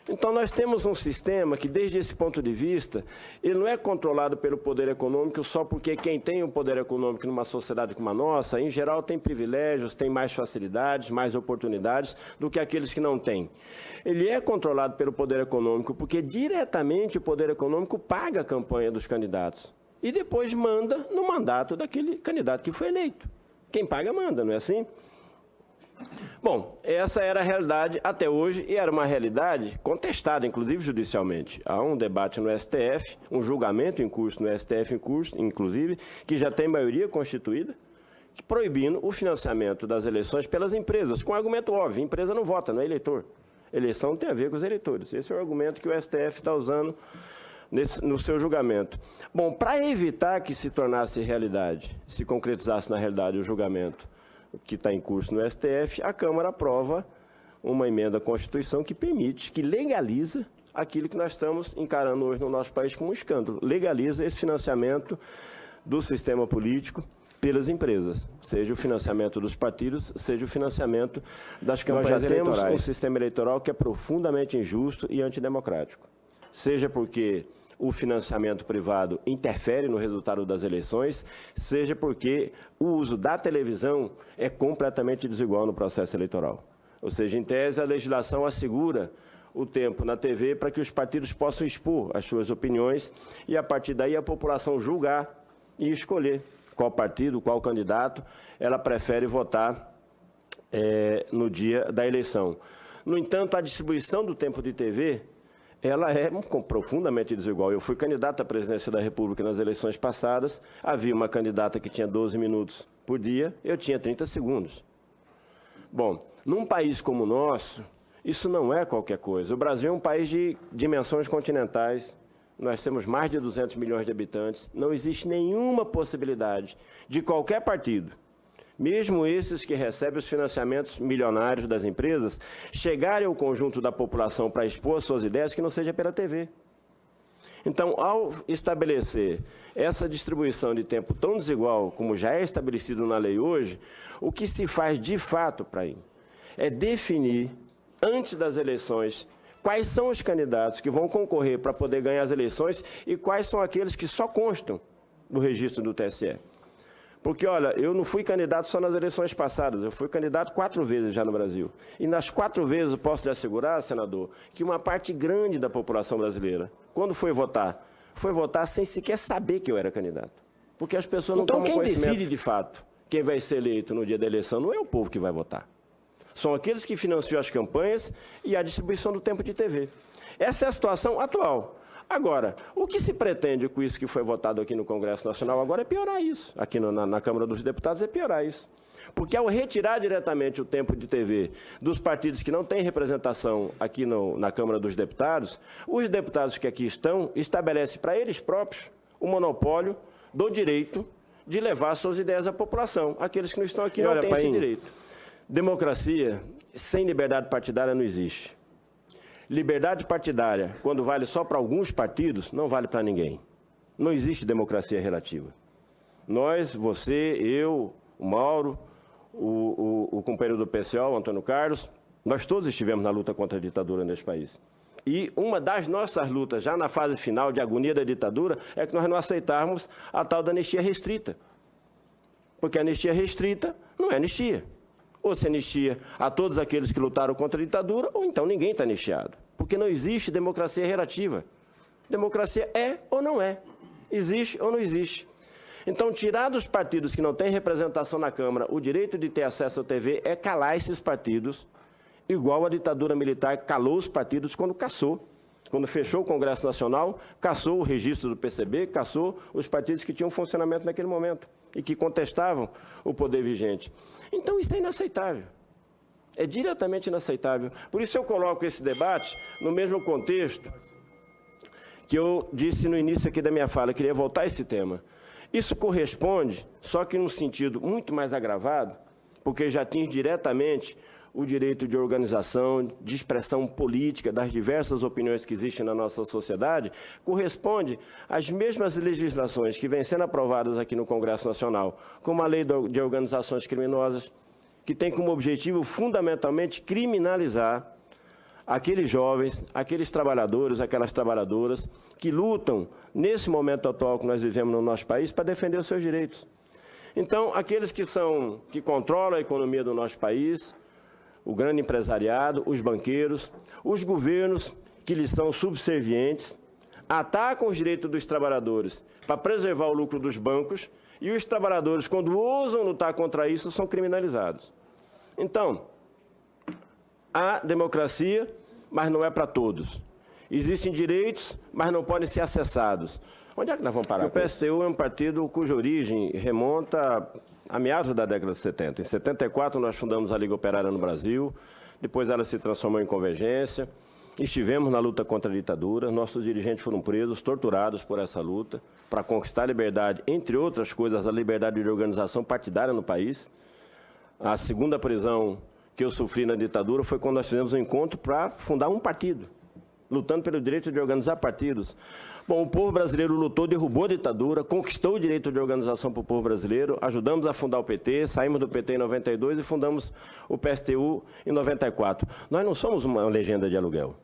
Então, nós temos um sistema que, desde esse ponto de vista, ele não é controlado pelo poder econômico só porque quem tem o poder econômico numa sociedade como a nossa, em geral, tem privilégios, tem mais facilidades, mais oportunidades do que aqueles que não têm. Ele é controlado pelo poder econômico porque, diretamente, o poder econômico paga a campanha dos candidatos e depois manda no mandato daquele candidato que foi eleito. Quem paga, manda, não é assim? Bom, essa era a realidade até hoje e era uma realidade contestada, inclusive judicialmente. Há um debate no STF, um julgamento em curso no STF, inclusive, que já tem maioria constituída, proibindo o financiamento das eleições pelas empresas, com argumento óbvio: a empresa não vota, não é eleitor. Eleição tem a ver com os eleitores. Esse é o argumento que o STF está usando no seu julgamento. Bom, para evitar que se tornasse realidade, se concretizasse na realidade o julgamento que está em curso no STF, a Câmara aprova uma emenda à Constituição que permite, que legaliza aquilo que nós estamos encarando hoje no nosso país como um escândalo. Legaliza esse financiamento do sistema político pelas empresas, seja o financiamento dos partidos, seja o financiamento das campanhas eleitorais. Nós já temos um sistema eleitoral que é profundamente injusto e antidemocrático, seja porque o financiamento privado interfere no resultado das eleições, seja porque o uso da televisão é completamente desigual no processo eleitoral. Ou seja, em tese, a legislação assegura o tempo na TV para que os partidos possam expor as suas opiniões e, a partir daí, a população julgar e escolher qual partido, qual candidato ela prefere votar no dia da eleição. No entanto, a distribuição do tempo de TV ela é profundamente desigual. Eu fui candidato à presidência da República nas eleições passadas, havia uma candidata que tinha 12 minutos por dia, eu tinha 30 segundos. Bom, num país como o nosso, isso não é qualquer coisa. O Brasil é um país de dimensões continentais, nós temos mais de 200 milhões de habitantes, não existe nenhuma possibilidade de qualquer partido, mesmo esses que recebem os financiamentos milionários das empresas, chegarem ao conjunto da população para expor suas ideias que não seja pela TV. Então, ao estabelecer essa distribuição de tempo tão desigual como já é estabelecido na lei hoje, o que se faz de fato para ir é definir, antes das eleições, quais são os candidatos que vão concorrer para poder ganhar as eleições e quais são aqueles que só constam do registro do TSE. Porque, olha, eu não fui candidato só nas eleições passadas, eu fui candidato 4 vezes já no Brasil. E nas 4 vezes, eu posso lhe assegurar, senador, que uma parte grande da população brasileira, quando foi votar sem sequer saber que eu era candidato. Porque as pessoas não tomam conhecimento. Então, quem decide, de fato, quem vai ser eleito no dia da eleição, não é o povo que vai votar. São aqueles que financiam as campanhas e a distribuição do tempo de TV. Essa é a situação atual. Agora, o que se pretende com isso que foi votado aqui no Congresso Nacional agora é piorar isso. Aqui na Câmara dos Deputados é piorar isso. Porque ao retirar diretamente o tempo de TV dos partidos que não têm representação aqui na Câmara dos Deputados, os deputados que aqui estão estabelecem para eles próprios o monopólio do direito de levar suas ideias à população. Aqueles que não estão aqui não têm esse direito. Democracia sem liberdade partidária não existe. Liberdade partidária, quando vale só para alguns partidos, não vale para ninguém. Não existe democracia relativa. Nós, você, eu, o Mauro, o companheiro do PCO, o Antônio Carlos, nós todos estivemos na luta contra a ditadura nesse país. E uma das nossas lutas, já na fase final de agonia da ditadura, é que nós não aceitarmos a tal da anistia restrita. Porque a anistia restrita não é anistia. Ou se anistia a todos aqueles que lutaram contra a ditadura, ou então ninguém está anistiado. Porque não existe democracia relativa. Democracia é ou não é. Existe ou não existe. Então, tirar dos partidos que não têm representação na Câmara o direito de ter acesso à TV é calar esses partidos, igual a ditadura militar calou os partidos quando caçou. Quando fechou o Congresso Nacional, caçou o registro do PCB, caçou os partidos que tinham funcionamento naquele momento e que contestavam o poder vigente. Então, isso é inaceitável. É diretamente inaceitável. Por isso, eu coloco esse debate no mesmo contexto que eu disse no início aqui da minha fala, eu queria voltar a esse tema. Isso corresponde, só que num sentido muito mais agravado, porque já atinge diretamente o direito de organização, de expressão política das diversas opiniões que existem na nossa sociedade, corresponde às mesmas legislações que vêm sendo aprovadas aqui no Congresso Nacional, como a Lei de Organizações Criminosas, que tem como objetivo fundamentalmente criminalizar aqueles jovens, aqueles trabalhadores, aquelas trabalhadoras que lutam nesse momento atual que nós vivemos no nosso país para defender os seus direitos. Então, aqueles que controlam a economia do nosso país, o grande empresariado, os banqueiros, os governos que lhes são subservientes, atacam os direitos dos trabalhadores para preservar o lucro dos bancos e os trabalhadores, quando ousam lutar contra isso, são criminalizados. Então, há democracia, mas não é para todos. Existem direitos, mas não podem ser acessados. Onde é que nós vamos parar? O PSTU é um partido cuja origem remonta a meados da década de 70. Em 74, nós fundamos a Liga Operária no Brasil, depois ela se transformou em Convergência, estivemos na luta contra a ditadura, nossos dirigentes foram presos, torturados por essa luta, para conquistar a liberdade, entre outras coisas, a liberdade de organização partidária no país. A segunda prisão que eu sofri na ditadura foi quando nós fizemos um encontro para fundar um partido, lutando pelo direito de organizar partidos. Bom, o povo brasileiro lutou, derrubou a ditadura, conquistou o direito de organização para o povo brasileiro, ajudamos a fundar o PT, saímos do PT em 92 e fundamos o PSTU em 94. Nós não somos uma legenda de aluguel.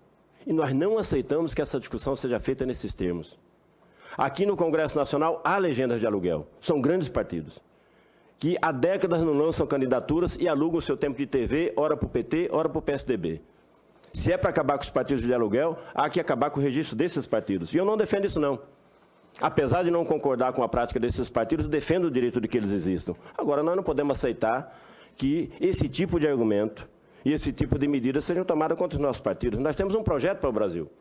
E nós não aceitamos que essa discussão seja feita nesses termos. Aqui no Congresso Nacional há legendas de aluguel. São grandes partidos que há décadas não lançam candidaturas e alugam o seu tempo de TV, ora para o PT, ora para o PSDB. Se é para acabar com os partidos de aluguel, há que acabar com o registro desses partidos. E eu não defendo isso, não. Apesar de não concordar com a prática desses partidos, defendo o direito de que eles existam. Agora, nós não podemos aceitar que esse tipo de argumento e esse tipo de medida sejam tomadas contra os nossos partidos. Nós temos um projeto para o Brasil.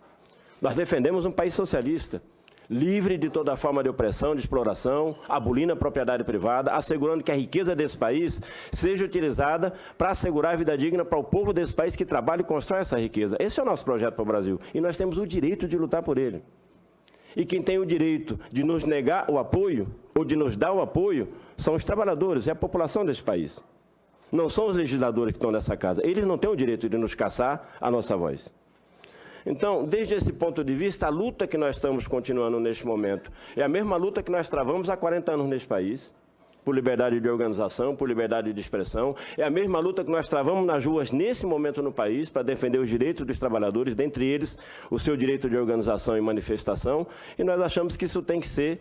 Nós defendemos um país socialista, livre de toda forma de opressão, de exploração, abolindo a propriedade privada, assegurando que a riqueza desse país seja utilizada para assegurar a vida digna para o povo desse país que trabalha e constrói essa riqueza. Esse é o nosso projeto para o Brasil e nós temos o direito de lutar por ele. E quem tem o direito de nos negar o apoio ou de nos dar o apoio são os trabalhadores, é a população desse país. Não são os legisladores que estão nessa casa. Eles não têm o direito de nos caçar a nossa voz. Então, desde esse ponto de vista, a luta que nós estamos continuando neste momento é a mesma luta que nós travamos há 40 anos neste país, por liberdade de organização, por liberdade de expressão. É a mesma luta que nós travamos nas ruas nesse momento no país para defender os direitos dos trabalhadores, dentre eles o seu direito de organização e manifestação, e nós achamos que isso tem que ser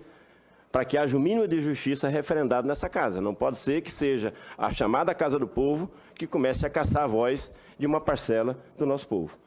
para que haja o mínimo de justiça referendado nessa casa. Não pode ser que seja a chamada Casa do Povo que comece a caçar a voz de uma parcela do nosso povo.